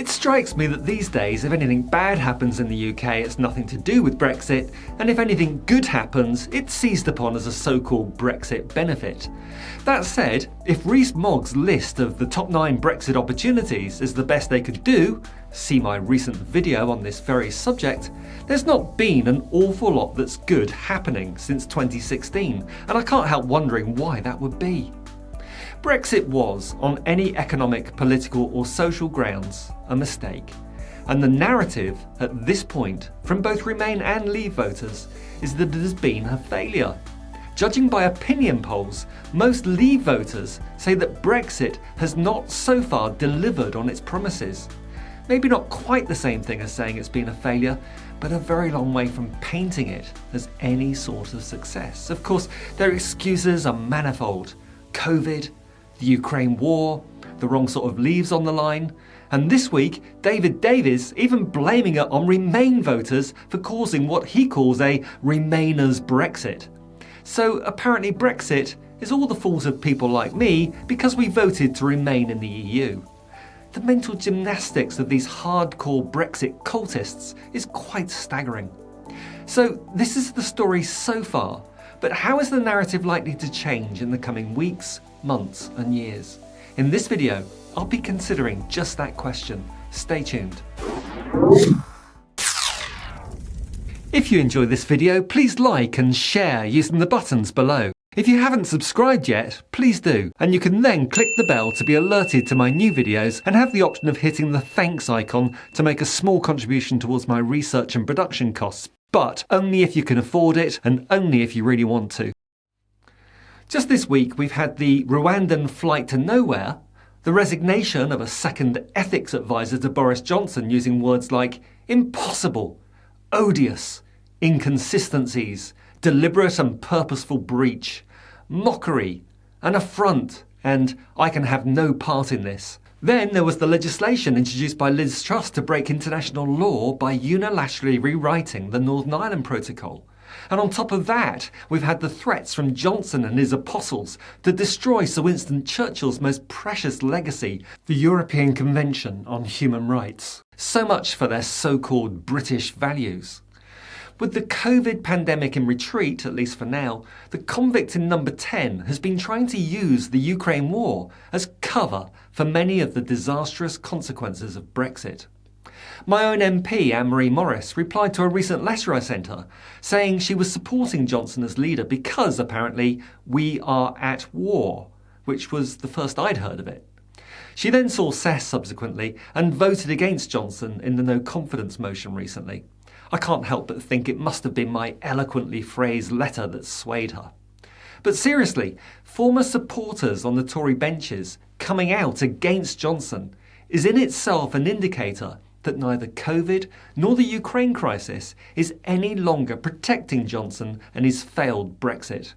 It strikes me that these days, if anything bad happens in the UK, it's nothing to do with Brexit, and if anything good happens, it's seized upon as a so-called Brexit benefit. That said, if Rees-Mogg's list of the top 9 Brexit opportunities is the best they could do, see my recent video on this very subject, there's not been an awful lot that's good happening since 2016, and I can't help wondering why that would be. Brexit was, on any economic, political or social grounds, a mistake. And the narrative at this point, from both Remain and Leave voters, is that it has been a failure. Judging by opinion polls, most Leave voters say that Brexit has not so far delivered on its promises. Maybe not quite the same thing as saying it's been a failure, but a very long way from painting it as any sort of success. Of course, their excuses are manifold. COVID, the Ukraine war, the wrong sort of leaves on the line, and this week, Davies even blaming it on Remain voters for causing what he calls a Remainers Brexit. So apparently Brexit is all the fault of people like me because we voted to remain in the EU. The mental gymnastics of these hardcore Brexit cultists is quite staggering. So this is the story so far, but how is the narrative likely to change in the coming weeks, months and years? In this video, I'll be considering just that question. Stay tuned. If you enjoy this video, please like and share using the buttons below. If you haven't subscribed yet, please do, and you can then click the bell to be alerted to my new videos and have the option of hitting the thanks icon to make a small contribution towards my research and production costs, but only if you can afford it and only if you really want to. Just this week, we've had the Rwandan flight to nowhere, the resignation of a second ethics advisor to Boris Johnson using words like impossible, odious, inconsistencies, deliberate and purposeful breach, mockery, an affront, and I can have no part in this. Then there was the legislation introduced by Liz Truss to break international law by unilaterally rewriting the Northern Ireland Protocol. And on top of that, we've had the threats from Johnson and his apostles to destroy Sir Winston Churchill's most precious legacy, the European Convention on Human Rights. So much for their so-called British values. With the COVID pandemic in retreat, at least for now, the convict in number 10 has been trying to use the Ukraine war as cover for many of the disastrous consequences of Brexit. My own MP, Anne-Marie Morris, replied to a recent letter I sent her, saying she was supporting Johnson as leader because, apparently, we are at war, which was the first I'd heard of it. She then saw cess subsequently and voted against Johnson in the no confidence motion recently. I can't help but think it must have been my eloquently phrased letter that swayed her. But seriously, former supporters on the Tory benches coming out against Johnson is in itself an indicator that neither COVID nor the Ukraine crisis is any longer protecting Johnson and his failed Brexit.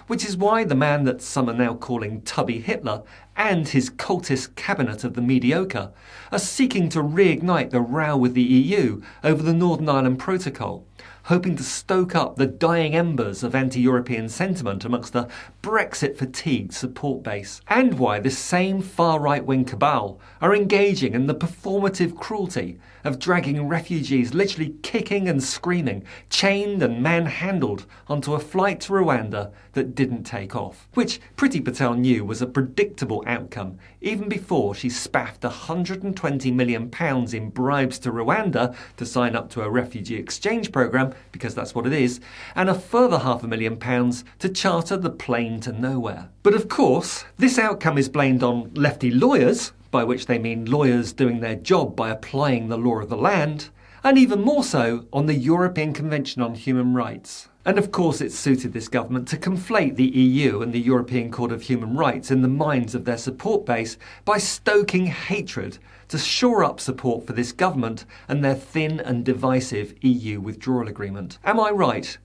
Which is why the man that some are now calling Tubby Hitler and his cultist cabinet of the mediocre are seeking to reignite the row with the EU over the Northern Ireland Protocol, hoping to stoke up the dying embers of anti-European sentiment amongst the Brexit-fatigued support base, and why this same far right-wing cabal are engaging in the performative cruelty of dragging refugees literally kicking and screaming, chained and manhandled onto a flight to Rwanda that didn't take off. Which Priti Patel knew was a predictable outcome even before she spaffed £120 million in bribes to Rwanda to sign up to a refugee exchange programme, because that's what it is, and a further £500,000 to charter the plane to nowhere. But of course, this outcome is blamed on lefty lawyers, by which they mean lawyers doing their job by applying the law of the land, and even more so on the European Convention on Human Rights. And of course it's suited this government to conflate the EU and the European Court of Human Rights in the minds of their support base by stoking hatred to shore up support for this government and their thin and divisive EU withdrawal agreement. Am I right?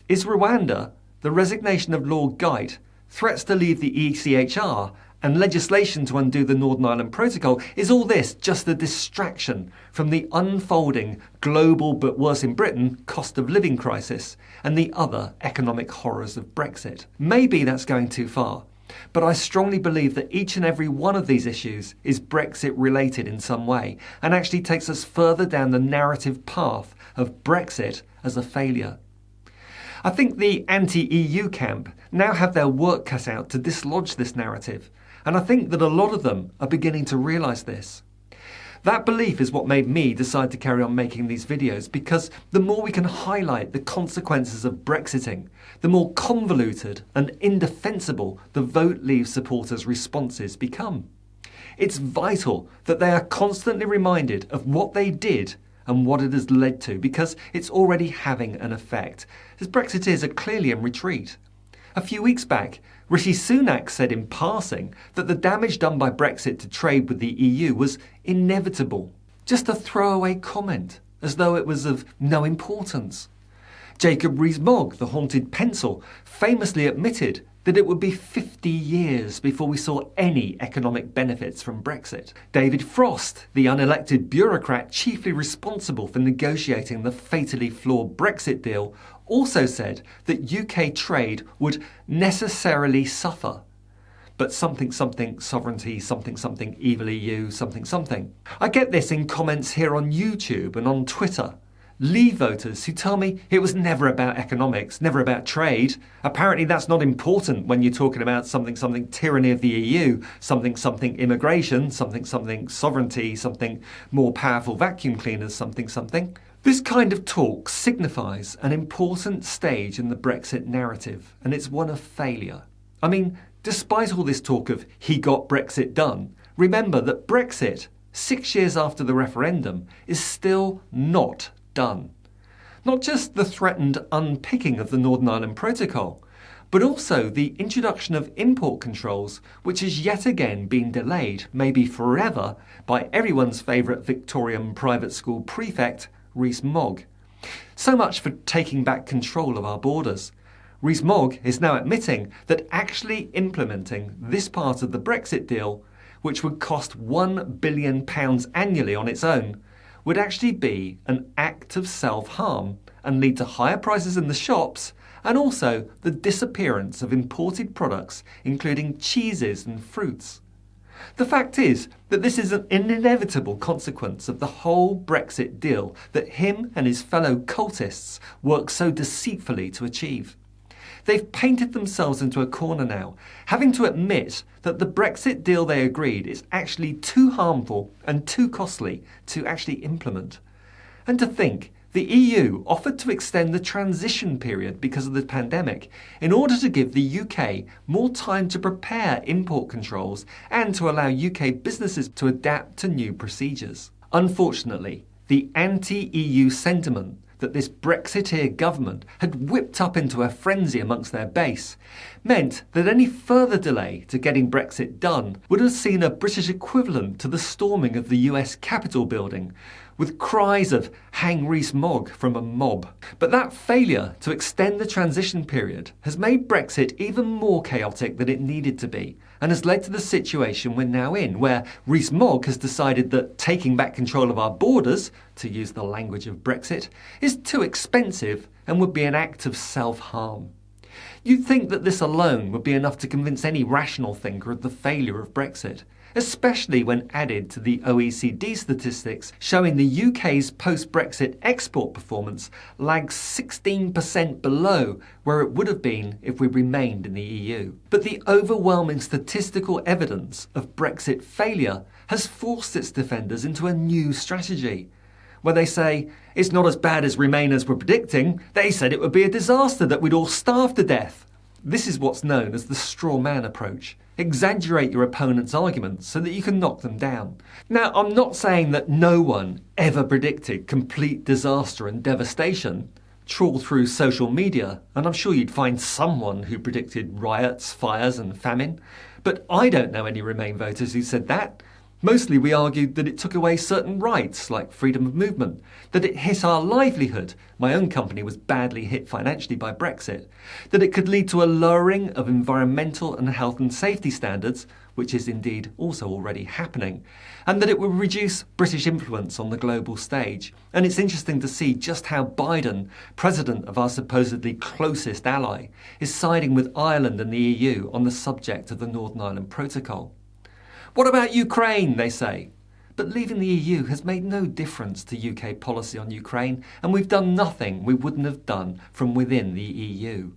Is Rwanda, the resignation of Lord Geit, threats to leave the ECHR, and legislation to undo the Northern Ireland Protocol, is all this just a distraction from the unfolding global, but worse in Britain, cost of living crisis and the other economic horrors of Brexit? Maybe that's going too far. But I strongly believe that each and every one of these issues is Brexit related in some way and actually takes us further down the narrative path of Brexit as a failure. I think the anti-EU camp now have their work cut out to dislodge this narrative, and I think that a lot of them are beginning to realise this. That belief is what made me decide to carry on making these videos, because the more we can highlight the consequences of Brexiting, the more convoluted and indefensible the Vote Leave supporters' responses become. It's vital that they are constantly reminded of what they did and what it has led to, because it's already having an effect, as Brexiteers are clearly in retreat. A few weeks back, Rishi Sunak said in passing that the damage done by Brexit to trade with the EU was inevitable. Just a throwaway comment, as though it was of no importance. Jacob Rees-Mogg, the haunted pencil, famously admitted that it would be 50 years before we saw any economic benefits from Brexit. David Frost, the unelected bureaucrat chiefly responsible for negotiating the fatally flawed Brexit deal, also said that UK trade would necessarily suffer. But something sovereignty, something evil EU, something. I get this in comments here on YouTube and on Twitter. Leave voters who tell me it was never about economics, never about trade. Apparently that's not important when you're talking about something tyranny of the EU, something immigration, something sovereignty, something more powerful vacuum cleaners, something. This kind of talk signifies an important stage in the Brexit narrative, and it's one of failure. I mean, despite all this talk of he got Brexit done, remember that Brexit, 6 years after the referendum, is still not done. Not just the threatened unpicking of the Northern Ireland Protocol, but also the introduction of import controls, which has yet again been delayed, maybe forever, by everyone's favourite Victorian private school prefect, Rees-Mogg. So much for taking back control of our borders. Rees-Mogg is now admitting that actually implementing this part of the Brexit deal, which would cost £1 billion annually on its own, would actually be an act of self-harm and lead to higher prices in the shops and also the disappearance of imported products, including cheeses and fruits. The fact is that this is an inevitable consequence of the whole Brexit deal that him and his fellow cultists work so deceitfully to achieve. They've painted themselves into a corner now, having to admit that the Brexit deal they agreed is actually too harmful and too costly to actually implement. And to think, the EU offered to extend the transition period because of the pandemic in order to give the UK more time to prepare import controls and to allow UK businesses to adapt to new procedures. Unfortunately, the anti-EU sentiment that this Brexiteer government had whipped up into a frenzy amongst their base meant that any further delay to getting Brexit done would have seen a British equivalent to the storming of the US Capitol building, with cries of "hang Rees-Mogg" from a mob. But that failure to extend the transition period has made Brexit even more chaotic than it needed to be, and has led to the situation we're now in, where Rees-Mogg has decided that taking back control of our borders, to use the language of Brexit, is too expensive and would be an act of self-harm. You'd think that this alone would be enough to convince any rational thinker of the failure of Brexit, especially when added to the OECD statistics showing the UK's post-Brexit export performance lags 16% below where it would have been if we remained in the EU. But the overwhelming statistical evidence of Brexit failure has forced its defenders into a new strategy, where they say, it's not as bad as Remainers were predicting. They said it would be a disaster, that we'd all starve to death. This is what's known as the straw man approach. Exaggerate your opponent's arguments so that you can knock them down. Now, I'm not saying that no one ever predicted complete disaster and devastation. Trawl through social media, and I'm sure you'd find someone who predicted riots, fires and famine. But I don't know any Remain voters who said that. Mostly we argued that it took away certain rights, like freedom of movement, that it hit our livelihood. My own company was badly hit financially by Brexit. That it could lead to a lowering of environmental and health and safety standards, which is indeed also already happening, and that it would reduce British influence on the global stage. And it's interesting to see just how Biden, president of our supposedly closest ally, is siding with Ireland and the EU on the subject of the Northern Ireland Protocol. What about Ukraine, they say? But leaving the EU has made no difference to UK policy on Ukraine, and we've done nothing we wouldn't have done from within the EU.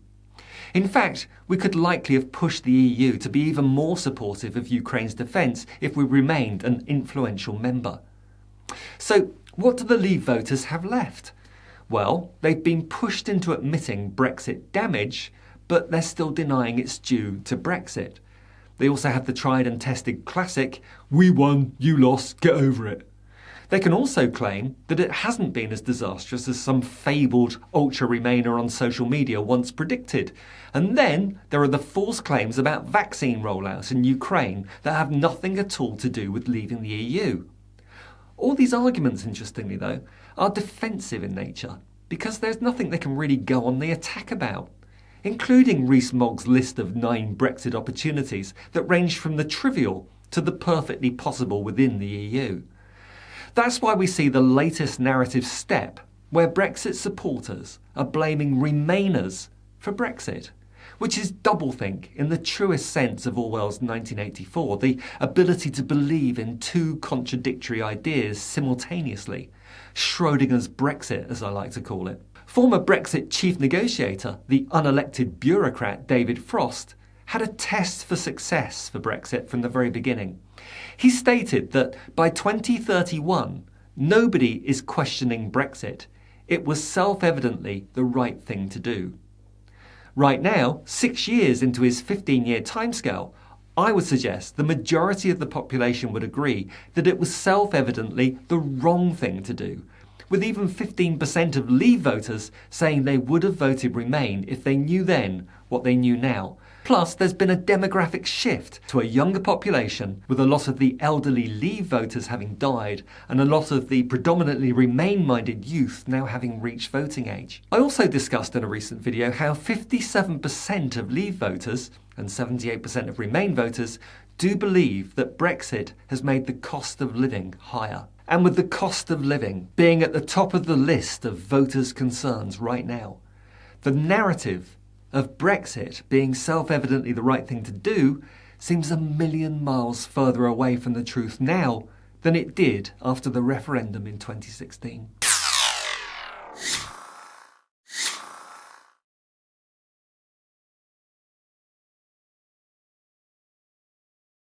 In fact, we could likely have pushed the EU to be even more supportive of Ukraine's defence if we remained an influential member. So, what do the Leave voters have left? Well, they've been pushed into admitting Brexit damage, but they're still denying it's due to Brexit. They also have the tried and tested classic, "We won, you lost, get over it." They can also claim that it hasn't been as disastrous as some fabled ultra-Remainer on social media once predicted. And then there are the false claims about vaccine rollouts in Ukraine that have nothing at all to do with leaving the EU. All these arguments, interestingly though, are defensive in nature, because there's nothing they can really go on the attack about, including Rees-Mogg's list of 9 Brexit opportunities that range from the trivial to the perfectly possible within the EU. That's why we see the latest narrative step where Brexit supporters are blaming Remainers for Brexit, which is doublethink in the truest sense of Orwell's 1984, the ability to believe in 2 contradictory ideas simultaneously. Schrodinger's Brexit, as I like to call it. Former Brexit chief negotiator, the unelected bureaucrat David Frost, had a test for success for Brexit from the very beginning. He stated that by 2031, nobody is questioning Brexit. It was self-evidently the right thing to do. Right now, 6 years into his 15-year timescale, I would suggest the majority of the population would agree that it was self-evidently the wrong thing to do, with even 15% of Leave voters saying they would have voted Remain if they knew then what they knew now. Plus, there's been a demographic shift to a younger population, with a lot of the elderly Leave voters having died and a lot of the predominantly Remain-minded youth now having reached voting age. I also discussed in a recent video how 57% of Leave voters and 78% of Remain voters do believe that Brexit has made the cost of living higher. And with the cost of living being at the top of the list of voters' concerns right now, the narrative of Brexit being self-evidently the right thing to do seems a million miles further away from the truth now than it did after the referendum in 2016.